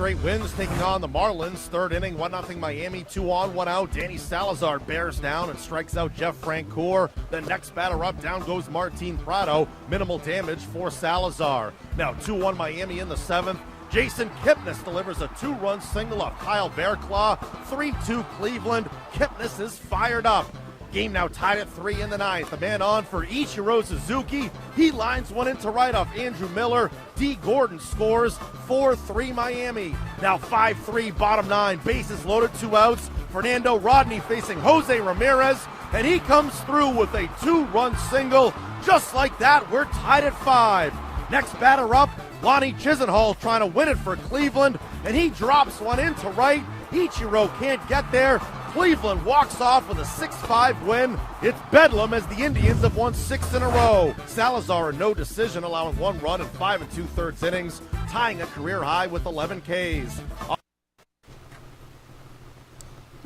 straight wins, taking on the Marlins. Third inning, 1-0 Miami, 2 on, 1 out. Danny Salazar bears down and strikes out Jeff Francoeur. The next batter up, down goes Martin Prado. Minimal damage for Salazar. Now 2-1 Miami in the 7th. Jason Kipnis delivers a 2-run single off Kyle Bearclaw. 3-2 Cleveland. Kipnis is fired up. Game now tied at 3 in the 9th. The man on for Ichiro Suzuki. He lines one into right off Andrew Miller. D. Gordon scores. 4-3 Miami. Now 5-3 bottom 9. Bases loaded, 2 outs. Fernando Rodney facing Jose Ramirez. And he comes through with a 2-run single. Just like that, we're tied at 5. Next batter up, Lonnie Chisenhall trying to win it for Cleveland. And he drops one into right. Ichiro can't get there. Cleveland walks off with a 6-5 win. It's bedlam as the Indians have won 6 in a row. Salazar a no decision, allowing 1 run in 5 2/3 innings, tying a career high with 11 Ks.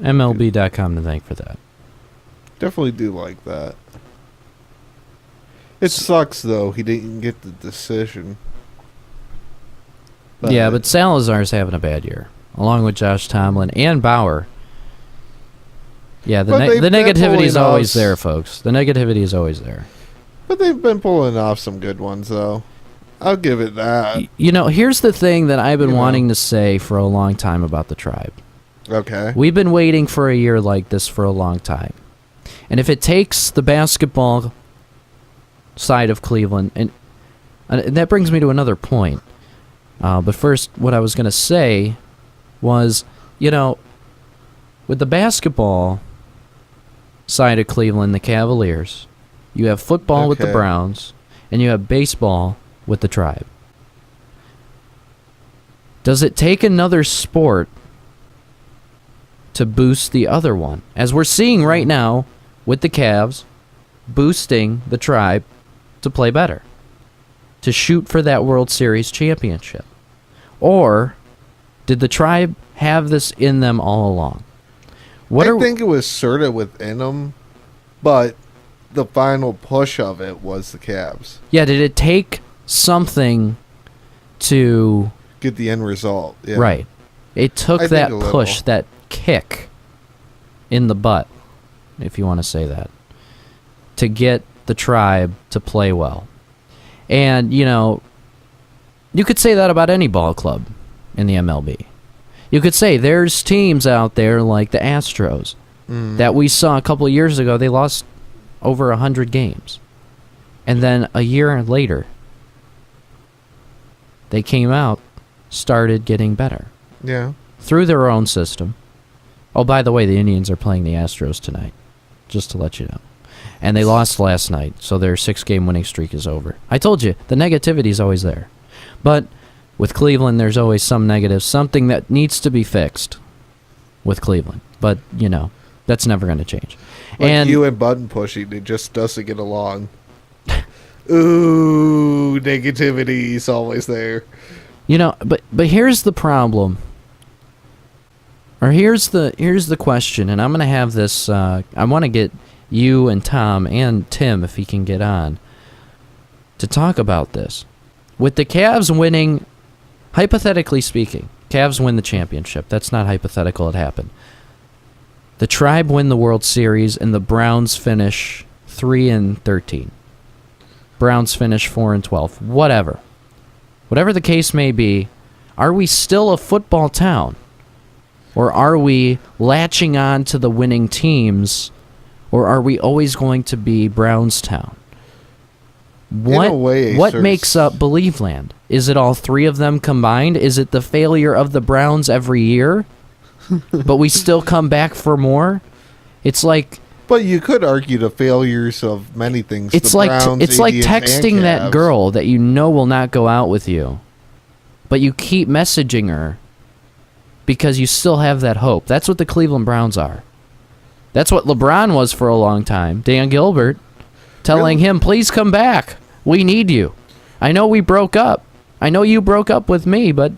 MLB.com to thank for that. Definitely do like that. It sucks, though, he didn't get the decision. But Salazar's having a bad year, along with Josh Tomlin and Bauer. Yeah, the negativity is always there, folks. The negativity is always there. But they've been pulling off some good ones, though. I'll give it that. You know, here's the thing that I've been wanting to say for a long time about the Tribe. Okay. We've been waiting for a year like this for a long time. And if it takes the basketball side of Cleveland, and that brings me to another point. But first, what I was going to say was, you know, with the basketball side of Cleveland, the Cavaliers, you have football with the Browns, and you have baseball with the Tribe. Does it take another sport to boost the other one? As we're seeing right now with the Cavs boosting the Tribe to play better, to shoot for that World Series championship. Or did the Tribe have this in them all along? I think it was sort of within them, but the final push of it was the Cavs. Yeah, did it take something to get the end result? Yeah. Right. It took that push, that kick in the butt, if you want to say that, to get the Tribe to play well. And, you know, you could say that about any ball club in the MLB. You could say there's teams out there like the Astros that we saw a couple of years ago. They lost over 100 games. And then a year later, they came out, started getting better. Yeah. Through their own system. Oh, by the way, the Indians are playing the Astros tonight, just to let you know. And they lost last night, so their 6-game winning streak is over. I told you, the negativity is always there. But with Cleveland, there's always some negative, something that needs to be fixed with Cleveland. But, you know, that's never going to change. Like and you and button pushing, it just doesn't get along. Ooh, negativity's always there. You know, but here's the problem. Or here's the question, and I'm going to have this, I want to get you and Tom and Tim, if he can get on, to talk about this. With the Cavs winning, hypothetically speaking, Cavs win the championship. That's not hypothetical, it happened. The Tribe win the World Series, and the Browns finish 3-13. Browns finish 4-12. Whatever the case may be, are we still a football town? Or are we latching on to the winning teams? Or are we always going to be Brownstown? What makes up Believeland? Is it all three of them combined? Is it the failure of the Browns every year? But we still come back for more? It's like... But you could argue the failures of many things. It's like texting that girl that you know will not go out with you. But you keep messaging her because you still have that hope. That's what the Cleveland Browns are. That's what LeBron was for a long time. Dan Gilbert telling him, please come back. We need you. I know we broke up. I know you broke up with me, but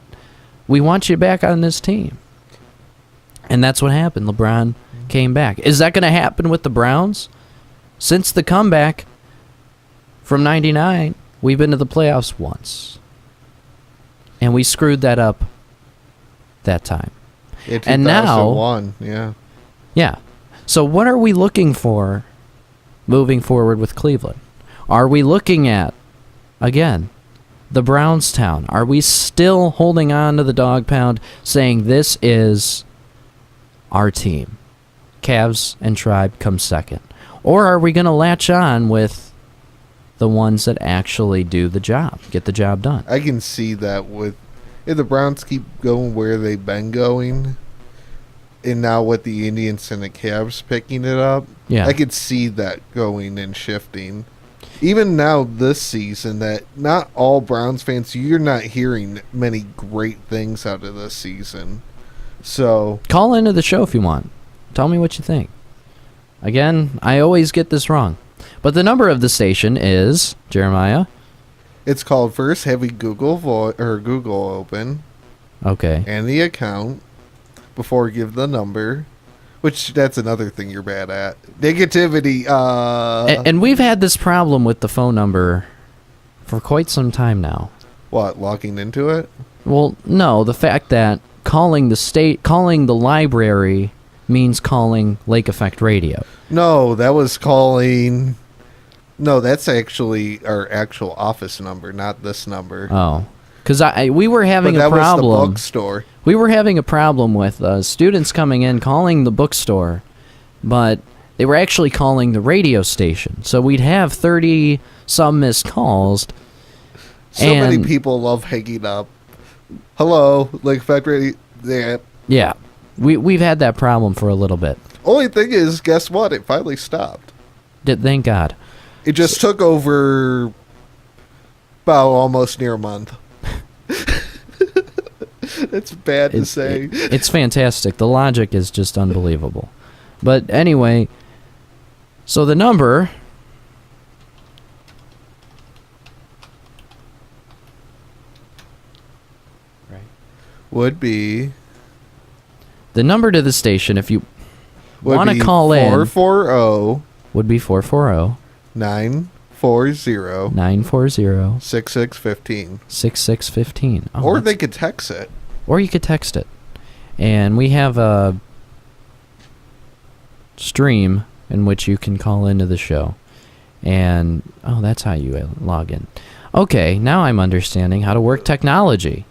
we want you back on this team. And that's what happened. LeBron came back. Is that going to happen with the Browns? Since the comeback from 99, we've been to the playoffs once. And we screwed that up that time. Yeah, And now, 2001, yeah. yeah. So what are we looking for moving forward with Cleveland? Are we looking at, again, the Brownstown? Are we still holding on to the dog pound, saying this is our team? Cavs and Tribe come second. Or are we going to latch on with the ones that actually do the job, get the job done? I can see that if the Browns keep going where they've been going, and now with the Indians and the Cavs picking it up, Yeah. I could see that going and shifting. Even now this season, that not all Browns fans, you're not hearing many great things out of this season. So Call into the show if you want. Tell me what you think. Again, I always get this wrong. But the number of the station is, Jeremiah? it's called first having Google open Okay. and the account before you give the number, which that's another thing you're bad at. Negativity. And we've had this problem with the phone number for quite some time now. What, logging into it? Well, no, the fact that calling the library means calling Lake Effect Radio. No, that was calling. No, that's actually our actual office number, not this number. Oh, because we were having But that a problem. was the bookstore. We were having a problem with students coming in calling the bookstore, but they were actually calling the radio station. So we'd have 30 some missed calls. So many and- people love hanging up. Hello, Lake Effect Radio. Yeah. Yeah, we've had that problem for a little bit. Only thing is, guess what? It finally stopped. Thank God. It just took over about almost near a month. It's bad to say. It's fantastic. The logic is just unbelievable. But anyway, so the number Would be to the station if you would want to be call in 440 would be 440 940 940 6615. 6615. Oh, Or that's- they could text it. or you could text it. And we have a stream in which you can call into the show. And that's how you log in. Okay, now I'm understanding how to work technology.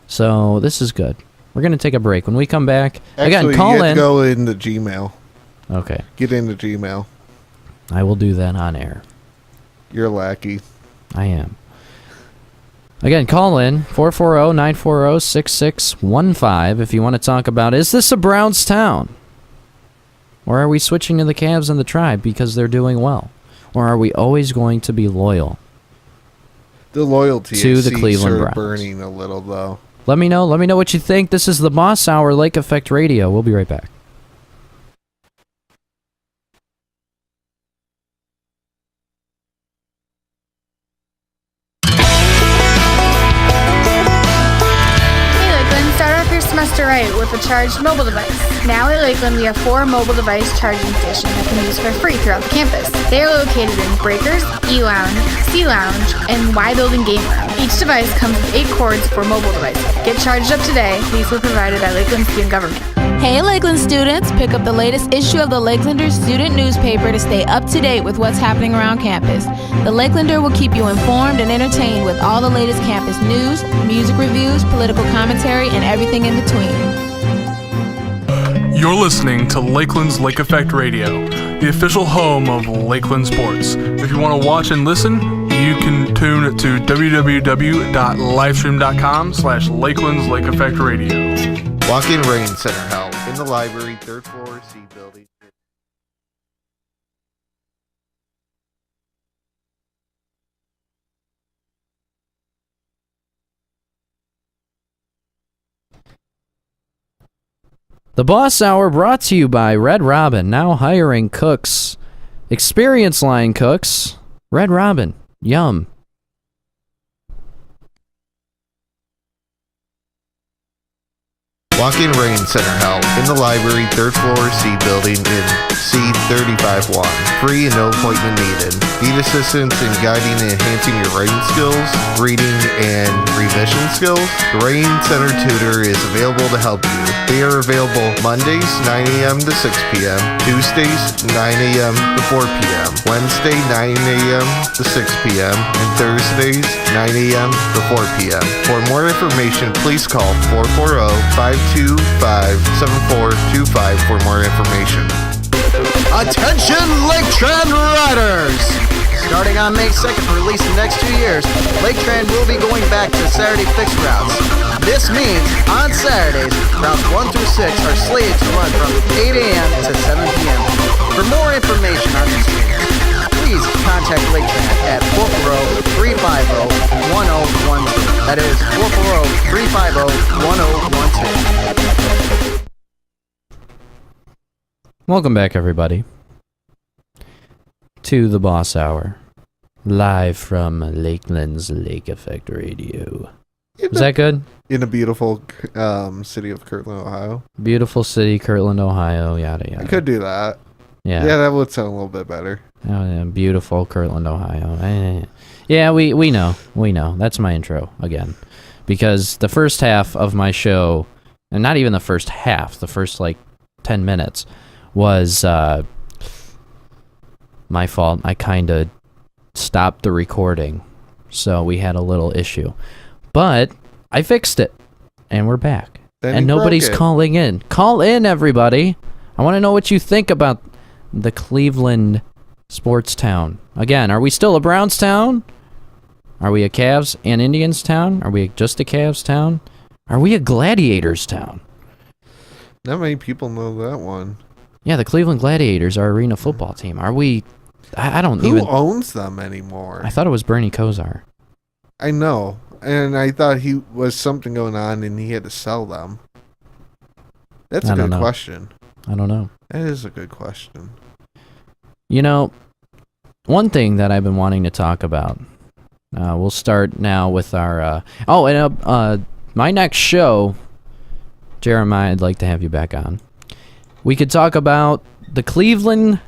So this is good. We're going to take a break. When we come back, Actually, again, call you have in. to go into Gmail. Okay, Get into Gmail. I will do that on air. You're lackey. I am. Again, call in 440-940-6615 if you want to talk about, is this a Browns town? Or are we switching to the Cavs and the Tribe because they're doing well? Or are we always going to be loyal? The loyalty To the I see Cleveland sort of Browns. burning a little, though. Let me know what you think. This is the Moss Hour, Lake Effect Radio. We'll be right back. Hey Lakeland, start off your semester right with a charged mobile device. Now at Lakeland, we have 4 mobile device charging stations that can use for free throughout the campus. They are located in Breakers, E-Lounge, C-Lounge, and Y Building Game Room. Each device comes with 8 cords for mobile devices. Get charged up today. These were provided by Lakeland Student Government. Hey Lakeland students, pick up the latest issue of the Lakelander student newspaper to stay up to date with what's happening around campus. The Lakelander will keep you informed and entertained with all the latest campus news, music reviews, political commentary, and everything in between. You're listening to Lakeland's Lake Effect Radio, the official home of Lakeland sports. If you want to watch and listen, you can tune to www.livestream.com/Lakeland's Lake Effect Radio. Walk-in rain center help in the library, 3rd floor, C building. The Boss Hour brought to you by Red Robin, now hiring cooks. Experienced line cooks. Red Robin. Yum. Walk-in rain center help in the library, 3rd floor, C building in C35-1. Free and no appointment needed. Need assistance in guiding and enhancing your writing skills, reading, and revision skills? The Rain Center Tutor is available to help you. They are available Mondays, 9 a.m. to 6 p.m., Tuesdays, 9 a.m. to 4 p.m., Wednesday, 9 a.m. to 6 p.m., and Thursdays, 9 a.m. to 4 p.m. For more information, please call 440-525-7425 for more information. Attention Lake Trend Riders! Starting on May 2nd for at least the next 2 years, Lake Trend will be going back to Saturday fixed routes. This means, on Saturdays, routes 1 through 6 are slated to run from 8 a.m. to 7 p.m. For more information on these changes, please contact Lake Trend at 440-350-1012. That is 440-350-1012. Welcome back, everybody, to the Boss Hour, live from Lakeland's Lake Effect Radio. Was that good? In a beautiful city of Kirtland, Ohio. Beautiful city, Kirtland, Ohio, yada yada. I could do that. Yeah. Yeah, that would sound a little bit better. Oh, yeah, beautiful Kirtland, Ohio. Yeah, we know. We know. That's my intro again. Because the first half of my show, and not even the first half, the first 10 minutes, was my fault. I kind of stopped the recording, so we had a little issue. But I fixed it, and we're back. And nobody's calling in. Call in, everybody. I want to know what you think about the Cleveland sports town. Again, are we still a Browns town? Are we a Cavs and Indians town? Are we just a Cavs town? Are we a Gladiators town? Not many people know that one. Yeah, the Cleveland Gladiators, our arena football team. Are we... I don't even... Who owns them anymore? I thought it was Bernie Kosar. I know. And I thought he was something going on and he had to sell them. That's a good question. I don't know. That is a good question. You know, one thing that I've been wanting to talk about, we'll start now with our... my next show, Jeremiah, I'd like to have you back on. We could talk about the Cleveland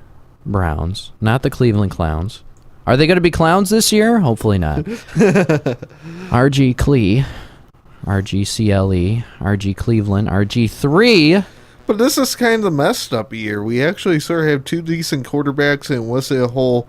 Browns, not the Cleveland Clowns. Are they going to be clowns this year? Hopefully not. RG Clee, RGCLE, RG Cleveland, RG3. But this is kind of the messed up year. We actually sort of have two decent quarterbacks, and was it a whole,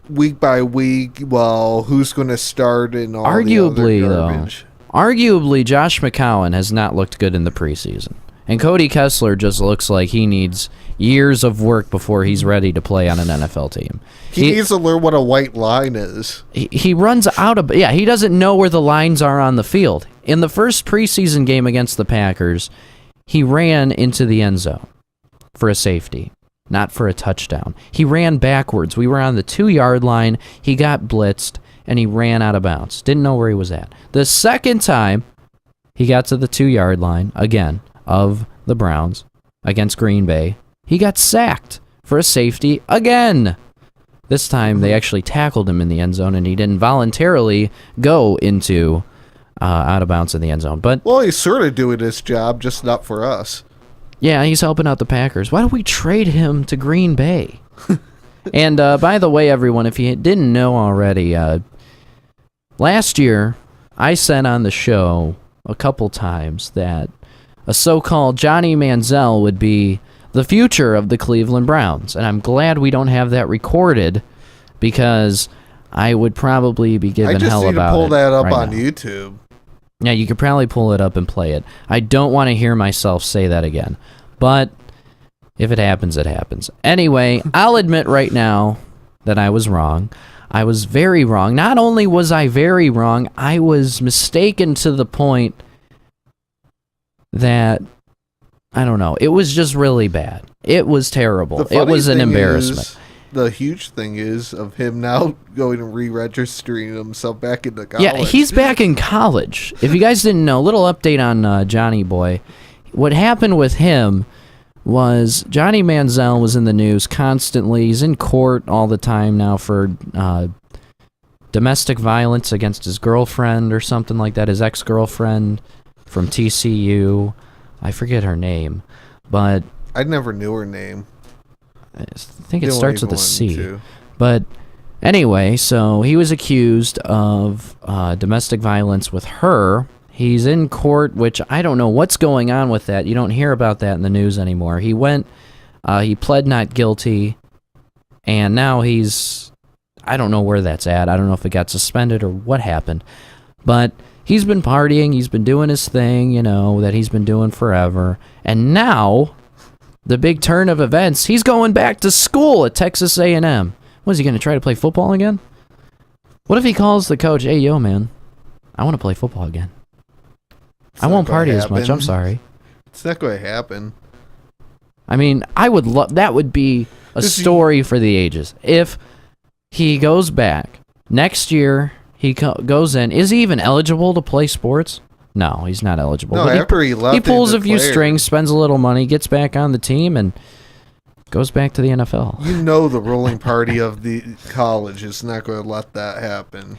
week by week, who's going to start and all arguably, the other garbage. Arguably, Josh McCown has not looked good in the preseason. And Cody Kessler just looks like he needs years of work before he's ready to play on an NFL team. He needs to learn what a white line is. He runs out of... Yeah, he doesn't know where the lines are on the field. In the first preseason game against the Packers, he ran into the end zone for a safety, not for a touchdown. He ran backwards. We were on the 2-yard line. He got blitzed, and he ran out of bounds. Didn't know where he was at. The second time he got to the 2-yard line, again, of the Browns against Green Bay, he got sacked for a safety again. This time they actually tackled him in the end zone, and he didn't voluntarily go into out of bounds in the end zone. But he's sort of doing his job, just not for us. Yeah, he's helping out the Packers. Why don't we trade him to Green Bay? And by the way, everyone, if you didn't know already, last year I said on the show a couple times that a so-called Johnny Manziel would be the future of the Cleveland Browns. And I'm glad we don't have that recorded, because I would probably be given hell about it. I just need to pull that up right on now. YouTube. Yeah, you could probably pull it up and play it. I don't want to hear myself say that again. But if it happens, it happens. Anyway, I'll admit right now that I was wrong. I was very wrong. Not only was I very wrong, I was mistaken to the point that, I don't know, it was just really bad. It was terrible. It was an embarrassment. The huge thing is of him now going and re-registering himself back into college. Yeah, he's back in college. If you guys didn't know, a little update on Johnny Boy. What happened with him was Johnny Manziel was in the news constantly. He's in court all the time now for domestic violence against his girlfriend or something like that, his ex-girlfriend. from TCU. I forget her name, but I never knew her name. I think it Don't starts even with a want C. to. But anyway, so he was accused of domestic violence with her. He's in court, which I don't know what's going on with that. You don't hear about that in the news anymore. He pled not guilty, and now I don't know where that's at. I don't know if it got suspended or what happened. But he's been partying. He's been doing his thing, that he's been doing forever. And now, the big turn of events, he's going back to school at Texas A&M. Was he going to try to play football again? What if he calls the coach, hey, yo, man, I want to play football again. I won't party as much. I'm sorry. It's not going to happen. I mean, I would love... That would be a story for the ages. If he goes back next year, he goes in. Is he even eligible to play sports? No, he's not eligible. No, But after he left, he pulls he's a few player. strings, spends a little money, gets back on the team, and goes back to the NFL. You know the ruling party of the college is not going to let that happen.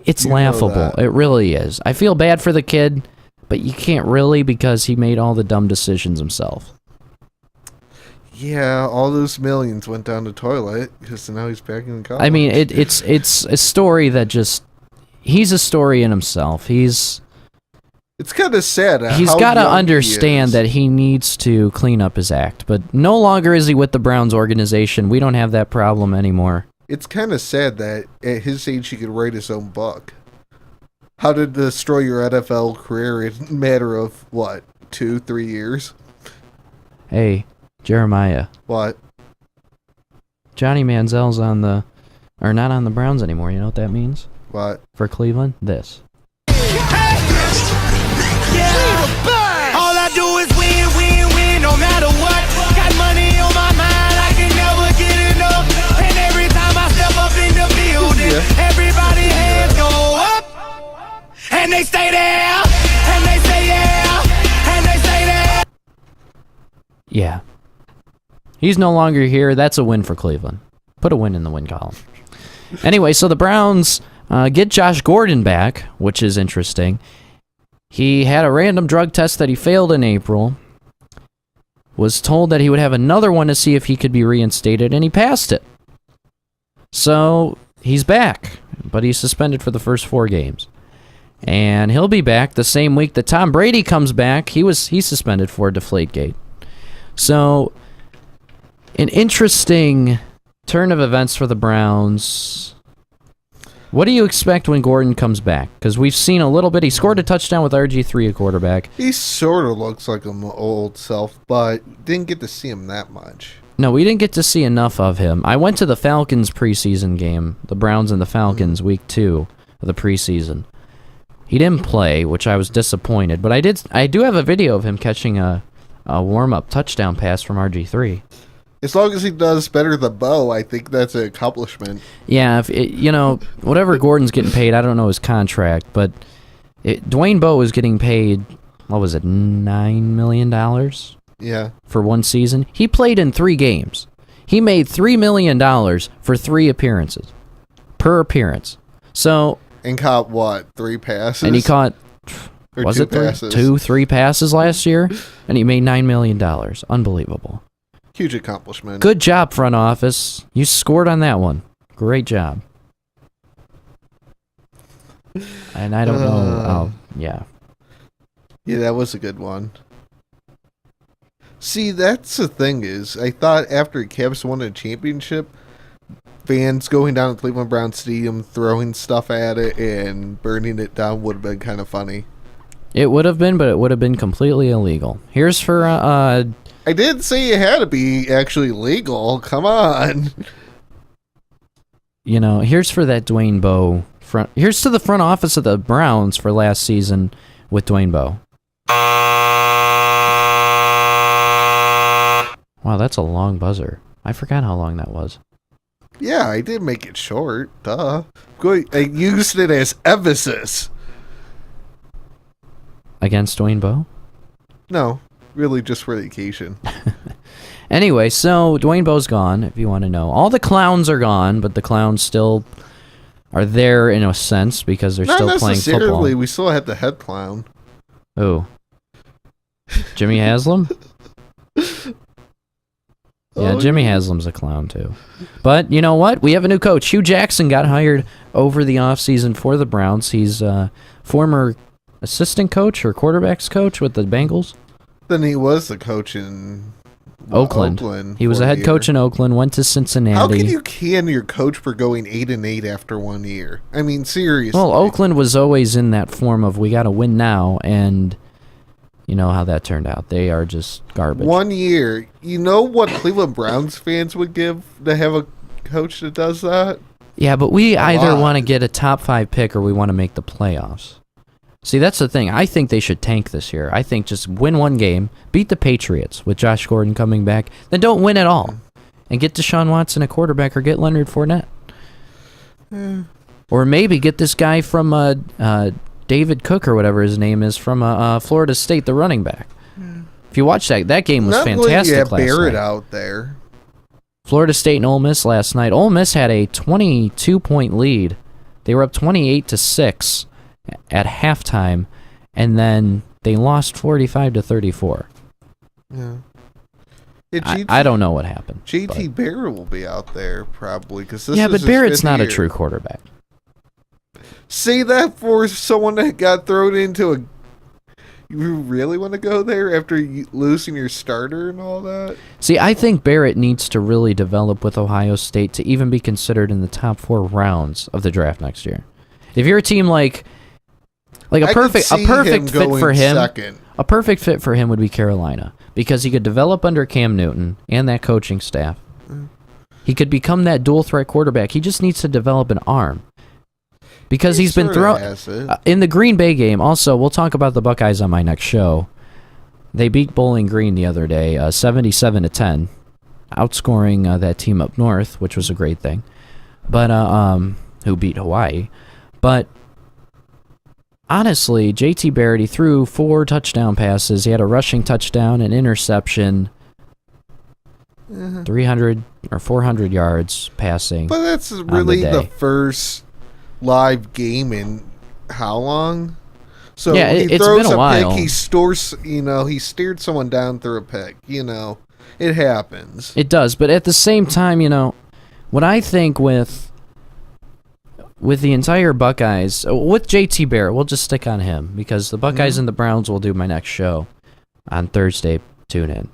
It's You know laughable. that. It really is. I feel bad for the kid, but you can't really because he made all the dumb decisions himself. Yeah, all those millions went down the toilet because now he's back in college. I mean, it's a story that just... He's a story in himself. It's kind of sad. He's got to understand that he needs to clean up his act, but no longer is he with the Browns organization. We don't have that problem anymore. It's kind of sad that at his age he could write his own book. How to destroy your NFL career in a matter of, 2-3 years? Hey, Jeremiah. What? Johnny Manziel's not on the Browns anymore. You know what that means? What? For Cleveland? This. All I do is win, win, win, no matter what. Got money on my mind, I can never get enough. And every time I step up in the building, everybody hands go up. And they stay there, and they say yeah, and they say there. Yeah. He's no longer here. That's a win for Cleveland. Put a win in the win column. Anyway, so the Browns get Josh Gordon back, which is interesting. He had a random drug test that he failed in April. Was told that he would have another one to see if he could be reinstated, and he passed it. So, he's back, but he's suspended for the first 4 games. And he'll be back the same week that Tom Brady comes back. He's suspended for Deflategate. So, an interesting turn of events for the Browns. What do you expect when Gordon comes back? Because we've seen a little bit. He scored a touchdown with RG3 at quarterback. He sort of looks like his old self, but didn't get to see him that much. No, we didn't get to see enough of him. I went to the Falcons preseason game, the Browns and the Falcons, week 2 of the preseason. He didn't play, which I was disappointed, but I do have a video of him catching a warm-up touchdown pass from RG3. As long as he does better than Bo, I think that's an accomplishment. Yeah, whatever Gordon's getting paid, I don't know his contract, but Dwayne Bowe is getting paid, what was it, $9 million? Yeah. For one season. He played in 3 games. He made $3 million for 3 appearances. Per appearance. So... And caught, 3 passes? And he caught... Or was 2 it 3? passes. 3 passes last year? And he made $9 million. Unbelievable. Huge accomplishment. Good job, front office. You scored on that one. Great job. And I don't know. Yeah. Yeah, that was a good one. See, that's the thing is, I thought after Cavs won a championship, fans going down to Cleveland Browns Stadium, throwing stuff at it and burning it down would have been kind of funny. It would have been, but it would have been completely illegal. Here's for... I didn't say it had to be actually legal. Come on. Here's for that Dwayne Bowe front. Here's to the front office of the Browns for last season with Dwayne Bowe. Wow, that's a long buzzer. I forgot how long that was. Yeah, I did make it short. Duh. I used it as emphasis. Against Dwayne Bowe? No, really just for the occasion. Anyway, so Dwayne Bowe's gone, if you want to know. All the clowns are gone, but the clowns still are there in a sense because they're Not still playing necessarily. football. We still have the head clown. Who? Jimmy Haslam? Yeah, Jimmy Haslam's a clown too. But you know what? We have a new coach. Hugh Jackson got hired over the offseason for the Browns. He's former assistant coach or quarterbacks coach with the Bengals. Then he was the coach in Oakland. He was a head coach in Oakland, went to Cincinnati. How can you can your coach for going 8-8 after 1 year? I mean, seriously. Well, Oakland was always in that form of we got to win now, and you know how that turned out. They are just garbage. 1 year. You know what Cleveland Browns fans would give to have a coach that does that? Yeah, but we either want to get a top 5 pick or we want to make the playoffs. See, that's the thing. I think they should tank this year. I think just win one game, beat the Patriots with Josh Gordon coming back, then don't win at all. And get Deshaun Watson a quarterback or get Leonard Fournette. Or maybe get this guy from David Cook or whatever his name is from Florida State, the running back. If you watch that game was fantastic last night. Barrett out there. Florida State and Ole Miss last night. Ole Miss had a 22-point lead. They were up 28-6 at halftime, and then they lost 45-34. Yeah. I don't know what happened. JT Barrett will be out there probably because but Barrett's not a true quarterback. Say that for someone that got thrown into a. You really want to go there after losing your starter and all that? See, I think Barrett needs to really develop with Ohio State to even be considered in the top 4 rounds of the draft next year. If you're a team like a perfect fit for him, a perfect fit for him would be Carolina because he could develop under Cam Newton and that coaching staff. He could become that dual threat quarterback. He just needs to develop an arm. Because he's been thrown in the Green Bay game. Also, we'll talk about the Buckeyes on my next show. They beat Bowling Green the other day, 77-10, outscoring that team up north, which was a great thing. But who beat Hawaii? But honestly, JT Barrett, he threw 4 touchdown passes. He had a rushing touchdown, an interception, 300 or 400 yards passing. But that's really the first live game in how long? So yeah, he it's throws been a while. pick, he stores, he steered someone down through a pick, It happens. It does, but at the same time, what I think with the entire Buckeyes, with JT Barrett, we'll just stick on him because the Buckeyes and the Browns will do my next show on Thursday. Tune in,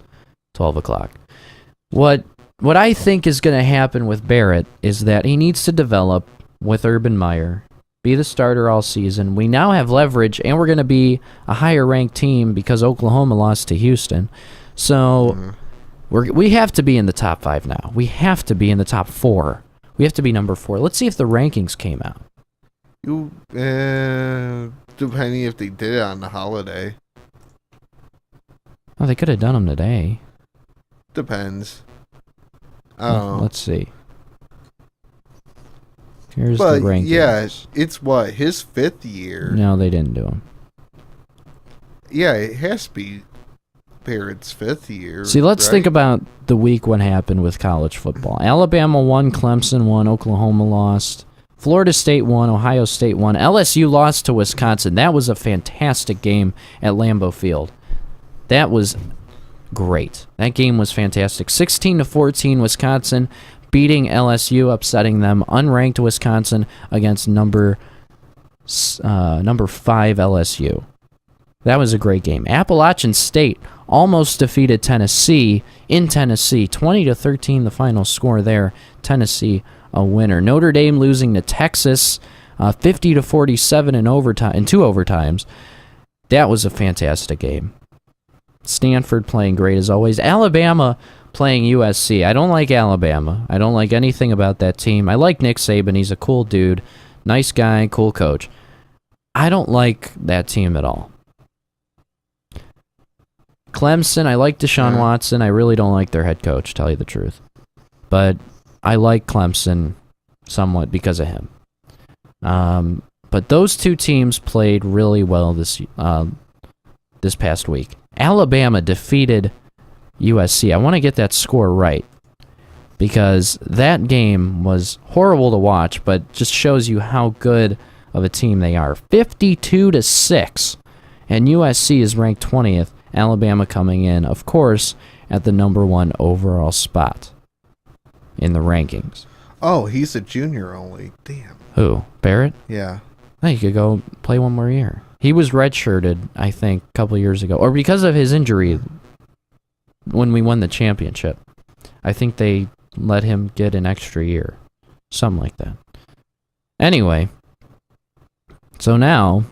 12 o'clock. What I think is going to happen with Barrett is that he needs to develop with Urban Meyer, be the starter all season. We now have leverage, and we're going to be a higher-ranked team because Oklahoma lost to Houston. So we have to be in the top 5 now. We have to be in the top 4. We have to be number 4. Let's see if the rankings came out. Depending if they did it on the holiday. Oh, they could have done them today. Depends. Let's see. Here's the rankings. Yeah, it's his 5th year. No, they didn't do them. Yeah, it has to be Barrett's 5th year. See, let's think about the week what happened with college football. Alabama won, Clemson won, Oklahoma lost, Florida State won, Ohio State won, LSU lost to Wisconsin. That was a fantastic game at Lambeau Field. That was great. That game was fantastic. 16-14, Wisconsin beating LSU, upsetting them. Unranked Wisconsin against number 5 LSU. That was a great game. Appalachian State almost defeated Tennessee in Tennessee. 20-13 the final score there. Tennessee a winner. Notre Dame losing to Texas 50-47 in 2 overtimes. That was a fantastic game. Stanford playing great as always. Alabama playing USC. I don't like Alabama. I don't like anything about that team. I like Nick Saban. He's a cool dude. Nice guy, cool coach. I don't like that team at all. Clemson, I like Deshaun Watson. I really don't like their head coach, tell you the truth. But I like Clemson somewhat because of him. But those 2 teams played really well this past week. Alabama defeated USC. I want to get that score right because that game was horrible to watch, but just shows you how good of a team they are. 52-6. And USC is ranked 20th, Alabama coming in, of course, at the number 1 overall spot in the rankings. Oh, he's a junior only. Damn. Who? Barrett? Yeah. Oh, he could go play one more year. He was redshirted, I think, a couple years ago. Or because of his injury when we won the championship. I think they let him get an extra year. Something like that. Anyway, so now,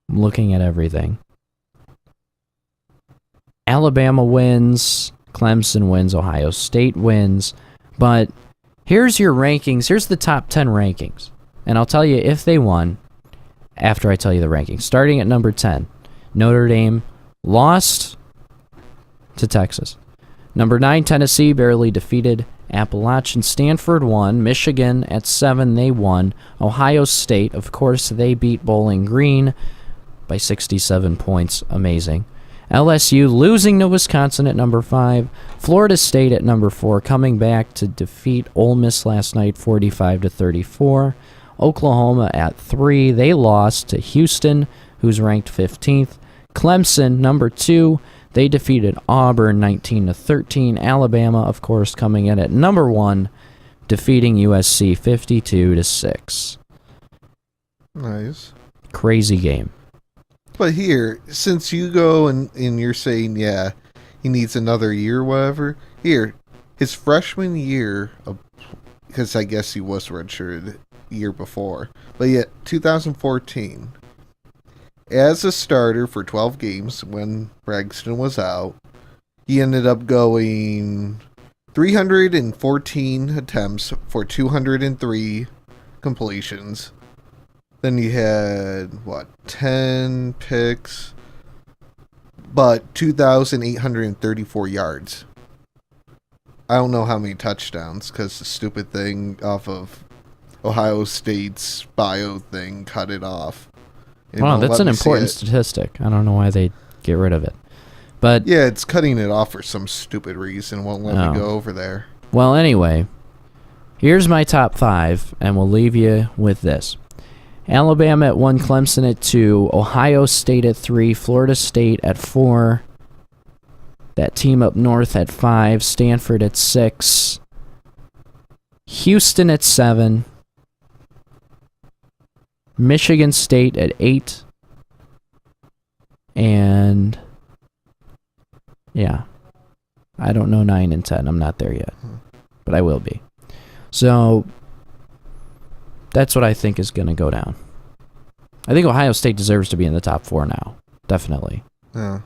looking at everything. Alabama wins, Clemson wins, Ohio State wins, but here's your rankings. Here's the top 10 rankings, and I'll tell you if they won after I tell you the rankings. Starting at number 10, Notre Dame lost to Texas. Number 9, Tennessee barely defeated Appalachian. Stanford won. Michigan at 7, they won. Ohio State, of course, they beat Bowling Green by 67 points. Amazing. LSU losing to Wisconsin at number 5. Florida State at number 4, coming back to defeat Ole Miss last night 45-34. Oklahoma at 3, they lost to Houston, who's ranked 15th. Clemson, number 2, they defeated Auburn 19-13. Alabama, of course, coming in at number 1, defeating USC 52-6. Nice. Crazy game. But here, since you go and you're saying, yeah, he needs another year, whatever. Here, his freshman year, because I guess he was redshirted year before, but yet 2014, as a starter for 12 games when Braxton was out, he ended up going 314 attempts for 203 completions. Then he had, 10 picks, but 2,834 yards. I don't know how many touchdowns, because the stupid thing off of Ohio State's bio thing cut it off. Wow, that's an important statistic. I don't know why they get rid of it. But yeah, it's cutting it off for some stupid reason. Won't let me go over there. Well, anyway, here's my top 5, and we'll leave you with this. Alabama at 1, Clemson at 2, Ohio State at 3, Florida State at 4, that team up north at 5, Stanford at 6, Houston at 7, Michigan State at 8, and yeah, I don't know 9 and 10. I'm not there yet, but I will be. So that's what I think is going to go down. I think Ohio State deserves to be in the top 4 now. Definitely. Yeah.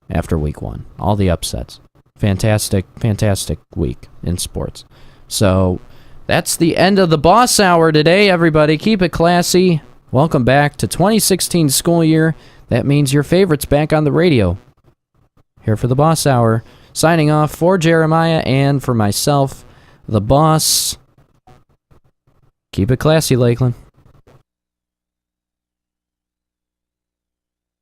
After week 1. All the upsets. Fantastic week in sports. So that's the end of the Boss Hour today, everybody. Keep it classy. Welcome back to 2016 school year. That means your favorites back on the radio. Here for the Boss Hour. Signing off for Jeremiah and for myself, the boss. Keep it classy, Lakeland.